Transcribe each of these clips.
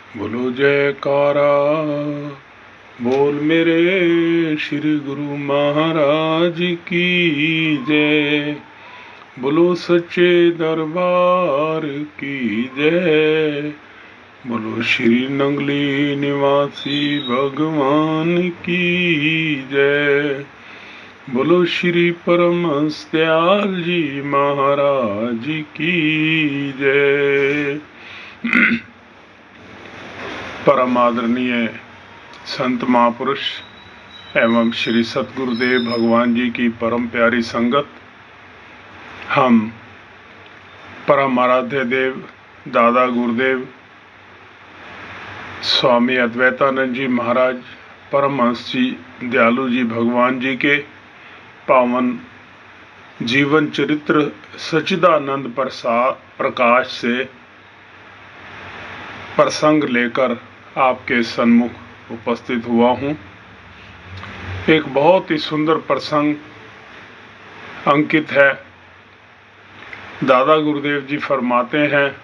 बोलो जयकारा बोल मेरे श्री गुरु महाराज की जय। बोलो सच्चे दरबार की जय। बोलो श्री नंगली निवासी भगवान की जय। बोलो श्री परमहंस दयाल जी महाराज की जय। परम आदरणीय संत महापुरुष एवं श्री सतगुरुदेव भगवान जी की परम प्यारी संगत, हम परम आराध्य देव दादा गुरुदेव स्वामी अद्वैतानंद जी महाराज परमहंस जी दयालु जी भगवान जी के पावन जीवन चरित्र सच्चिदानंद प्रकाश से प्रसंग लेकर आपके सन्मुख उपस्थित हुआ हूँ। एक बहुत ही सुंदर प्रसंग अंकित है। दादा गुरुदेव जी फरमाते हैं,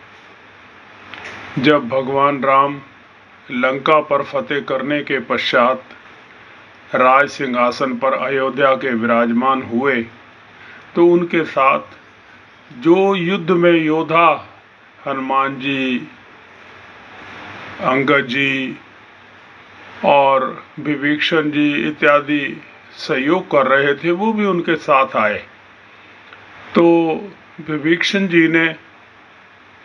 जब भगवान राम लंका पर फतेह करने के पश्चात राज सिंहासन पर अयोध्या के विराजमान हुए तो उनके साथ जो युद्ध में योद्धा हनुमान जी, अंगद जी और विभीषण जी इत्यादि सहयोग कर रहे थे, वो भी उनके साथ आए। तो विभीषण जी ने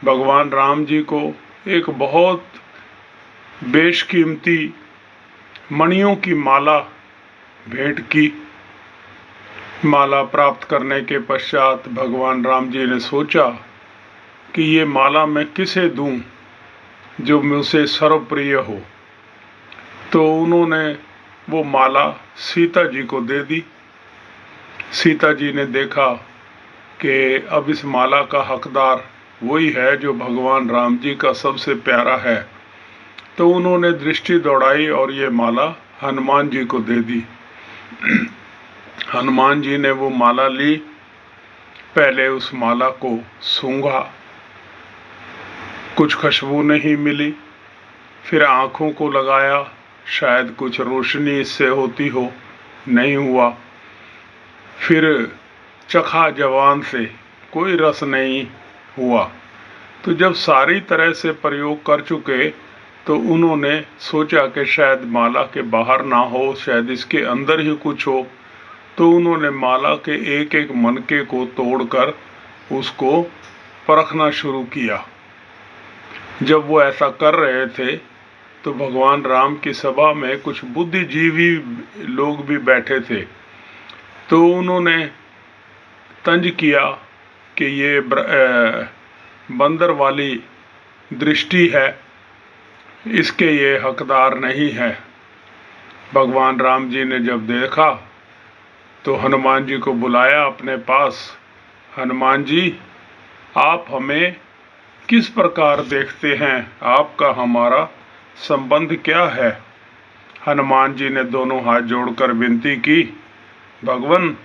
भगवान राम जी को एक बहुत बेशकीमती मणियों की माला भेंट की। माला प्राप्त करने के पश्चात भगवान राम जी ने सोचा कि ये माला मैं किसे दूं जो मुझसे सर्वप्रिय हो। तो उन्होंने वो माला सीता जी को दे दी। सीता जी ने देखा कि अब इस माला का हकदार वही है जो भगवान राम जी का सबसे प्यारा है। तो उन्होंने दृष्टि दौड़ाई और ये माला हनुमान जी को दे दी। हनुमान जी ने वो माला ली, पहले उस माला को सूंघा, कुछ खुशबू नहीं मिली। फिर आंखों को लगाया, शायद कुछ रोशनी इससे होती हो, नहीं हुआ। फिर चखा जवान से, कोई रस नहीं हुआ। तो जब सारी तरह से प्रयोग कर चुके तो उन्होंने सोचा कि शायद माला के बाहर ना हो, शायद इसके अंदर ही कुछ हो। तो उन्होंने माला के एक एक मनके को तोड़कर उसको परखना शुरू किया। जब वो ऐसा कर रहे थे तो भगवान राम की सभा में कुछ बुद्धिजीवी लोग भी बैठे थे। तो उन्होंने तंज किया कि ये बंदर वाली दृष्टि है, इसके ये हकदार नहीं है। भगवान राम जी ने जब देखा तो हनुमान जी को बुलाया अपने पास। हनुमान जी, आप हमें किस प्रकार देखते हैं? आपका हमारा संबंध क्या है? हनुमान जी ने दोनों हाथ जोड़कर विनती की, भगवान,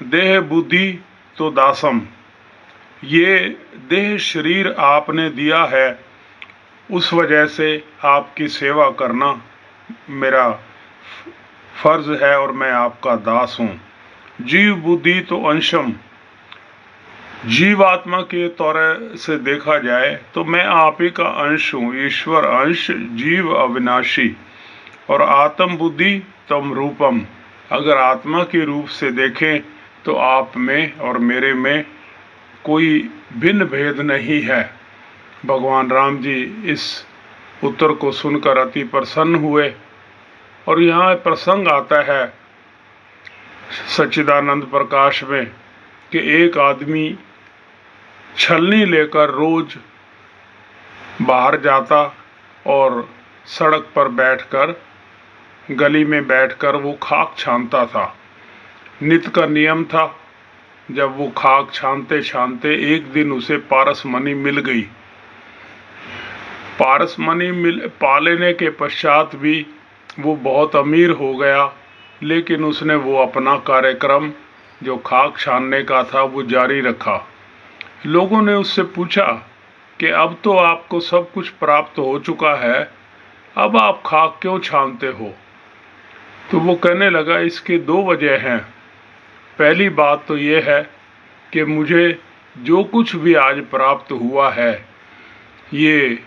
देह बुद्धि तो दासम, ये देह शरीर आपने दिया है, उस वजह से आपकी सेवा करना मेरा फर्ज है और मैं आपका दास हूँ। जीव बुद्धि तो अंशम, जीवात्मा के तौर से देखा जाए तो मैं आप ही का अंश हूँ, ईश्वर अंश, जीव अविनाशी और आत्म बुद्धि तम रूपम। अगर आत्मा के रूप से देखें तो आप में और मेरे में कोई भिन्न भेद नहीं है। भगवान राम जी इस उत्तर को सुनकर अति प्रसन्न हुए। और यहाँ प्रसंग आता है सच्चिदानंद प्रकाश में कि एक आदमी छलनी लेकर रोज बाहर जाता और सड़क पर बैठकर, गली में बैठकर वो खाक छानता था। नित्य का नियम था। जब वो खाक छानते छानते एक दिन उसे पारसमणि मिल गई। पारसमणि पा लेने के पश्चात भी वो बहुत अमीर हो गया, लेकिन उसने वो अपना कार्यक्रम जो खाक छानने का था वो जारी रखा। लोगों ने उससे पूछा कि अब तो आपको सब कुछ प्राप्त हो चुका है, अब आप खाक क्यों छानते हो। तो वो कहने लगा, इसके दो वजह हैं। पहली बात तो ये है कि मुझे जो कुछ भी आज प्राप्त हुआ है ये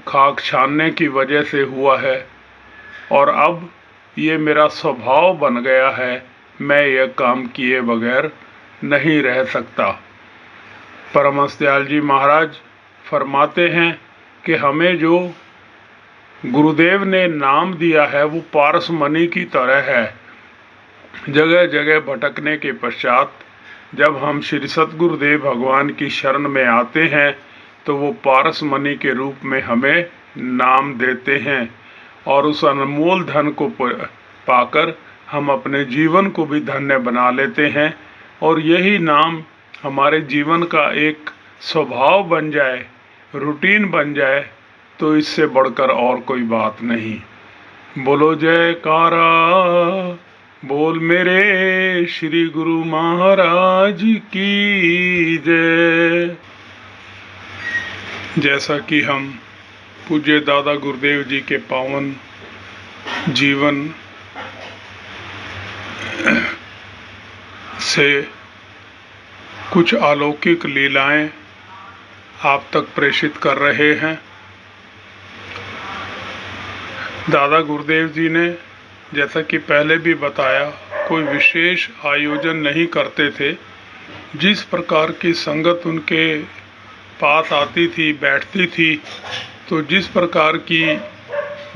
खाक छानने की वजह से हुआ है, और अब ये मेरा स्वभाव बन गया है, मैं यह काम किए बगैर नहीं रह सकता। परमहंस दयाल जी महाराज फरमाते हैं कि हमें जो गुरुदेव ने नाम दिया है वो पारस मणि की तरह है। जगह जगह भटकने के पश्चात जब हम श्री सतगुरुदेव भगवान की शरण में आते हैं तो वो पारस मणि के रूप में हमें नाम देते हैं, और उस अनमोल धन को पाकर हम अपने जीवन को भी धन्य बना लेते हैं। और यही नाम हमारे जीवन का एक स्वभाव बन जाए, रूटीन बन जाए, तो इससे बढ़कर और कोई बात नहीं। बोलो जयकारा, बोल मेरे श्री गुरु महाराज की जय। जैसा कि हम पूज्य दादा गुरुदेव जी के पावन जीवन से कुछ अलौकिक लीलाएं आप तक प्रेषित कर रहे हैं। दादा गुरुदेव जी ने जैसा कि पहले भी बताया, कोई विशेष आयोजन नहीं करते थे। जिस प्रकार की संगत उनके पास आती थी, बैठती थी, तो जिस प्रकार की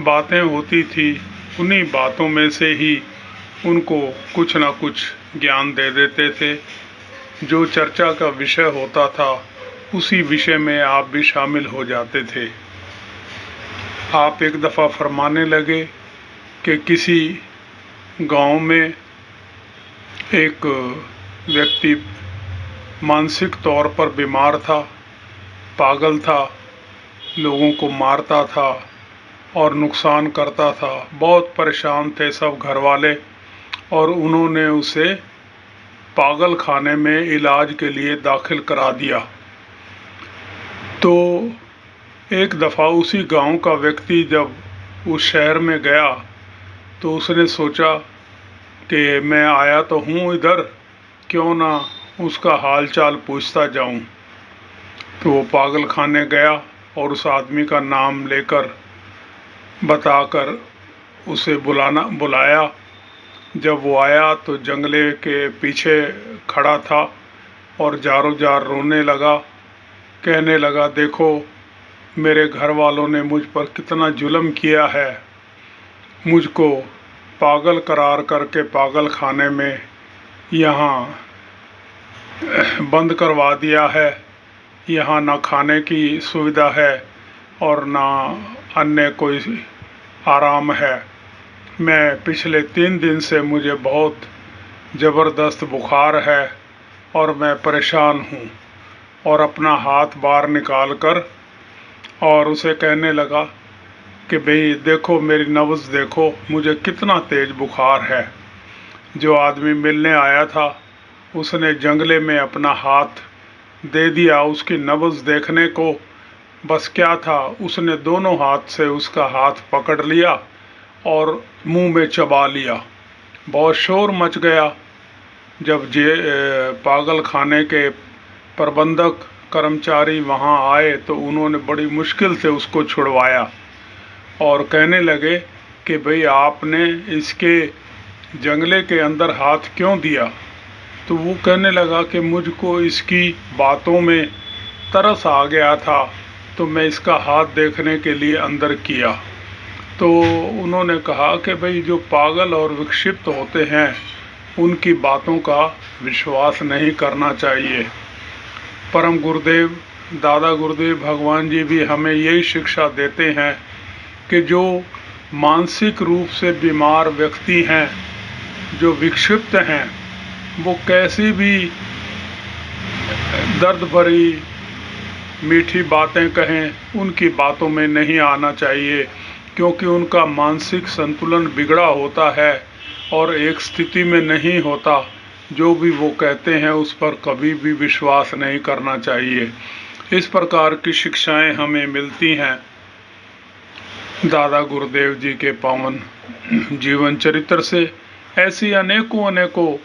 बातें होती थी, उन्हीं बातों में से ही उनको कुछ ना कुछ ज्ञान दे देते थे। जो चर्चा का विषय होता था उसी विषय में आप भी शामिल हो जाते थे। आप एक दफ़ा फरमाने लगे कि किसी गांव में एक व्यक्ति मानसिक तौर पर बीमार था, पागल था, लोगों को मारता था और नुकसान करता था। बहुत परेशान थे सब घर वाले, और उन्होंने उसे पागल खाने में इलाज के लिए दाखिल करा दिया। तो एक दफ़ा उसी गांव का व्यक्ति जब उस शहर में गया तो उसने सोचा कि मैं आया तो हूँ इधर, क्यों ना उसका हाल चाल पूछता जाऊँ। तो वो पागल खाने गया और उस आदमी का नाम लेकर बताकर उसे बुलाया। जब वो आया तो जंगले के पीछे खड़ा था और जारों जार रोने लगा, कहने लगा, देखो मेरे घर वालों ने मुझ पर कितना जुल्म किया है, मुझको पागल करार करके पागल खाने में यहाँ बंद करवा दिया है। यहाँ ना खाने की सुविधा है और ना अन्य कोई आराम है। मैं पिछले 3 दिन से मुझे बहुत ज़बरदस्त बुखार है और मैं परेशान हूँ। और अपना हाथ बाहर निकाल कर और उसे कहने लगा कि भाई देखो मेरी नब्ज़ देखो, मुझे कितना तेज़ बुखार है। जो आदमी मिलने आया था उसने जंगले में अपना हाथ दे दिया उसकी नब्ज़ देखने को। बस क्या था, उसने दोनों हाथ से उसका हाथ पकड़ लिया और मुंह में चबा लिया। बहुत शोर मच गया। जब पागल खाने के प्रबंधक कर्मचारी वहां आए तो उन्होंने बड़ी मुश्किल से उसको छुड़वाया और कहने लगे कि भाई आपने इसके जंगले के अंदर हाथ क्यों दिया। तो वो कहने लगा कि मुझको इसकी बातों में तरस आ गया था, तो मैं इसका हाथ देखने के लिए अंदर किया। तो उन्होंने कहा कि भाई जो पागल और विक्षिप्त होते हैं उनकी बातों का विश्वास नहीं करना चाहिए। परम गुरुदेव दादा गुरुदेव भगवान जी भी हमें यही शिक्षा देते हैं कि जो मानसिक रूप से बीमार व्यक्ति हैं, जो विक्षिप्त हैं, वो कैसी भी दर्द भरी मीठी बातें कहें, उनकी बातों में नहीं आना चाहिए, क्योंकि उनका मानसिक संतुलन बिगड़ा होता है और एक स्थिति में नहीं होता। जो भी वो कहते हैं उस पर कभी भी विश्वास नहीं करना चाहिए। इस प्रकार की शिक्षाएं हमें मिलती हैं दादा गुरुदेव जी के पावन जीवन चरित्र से। ऐसी अनेकों अनेकों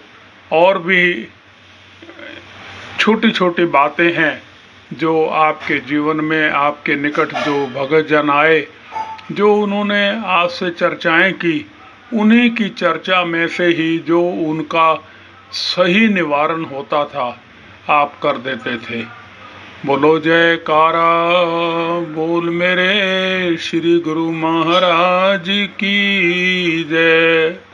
और भी छोटी छोटी बातें हैं जो आपके जीवन में, आपके निकट जो भगत जन आए, जो उन्होंने आपसे चर्चाएं की, उन्हीं की चर्चा में से ही जो उनका सही निवारण होता था आप कर देते थे। बोलो जयकारा बोल मेरे श्री गुरु महाराज की जय।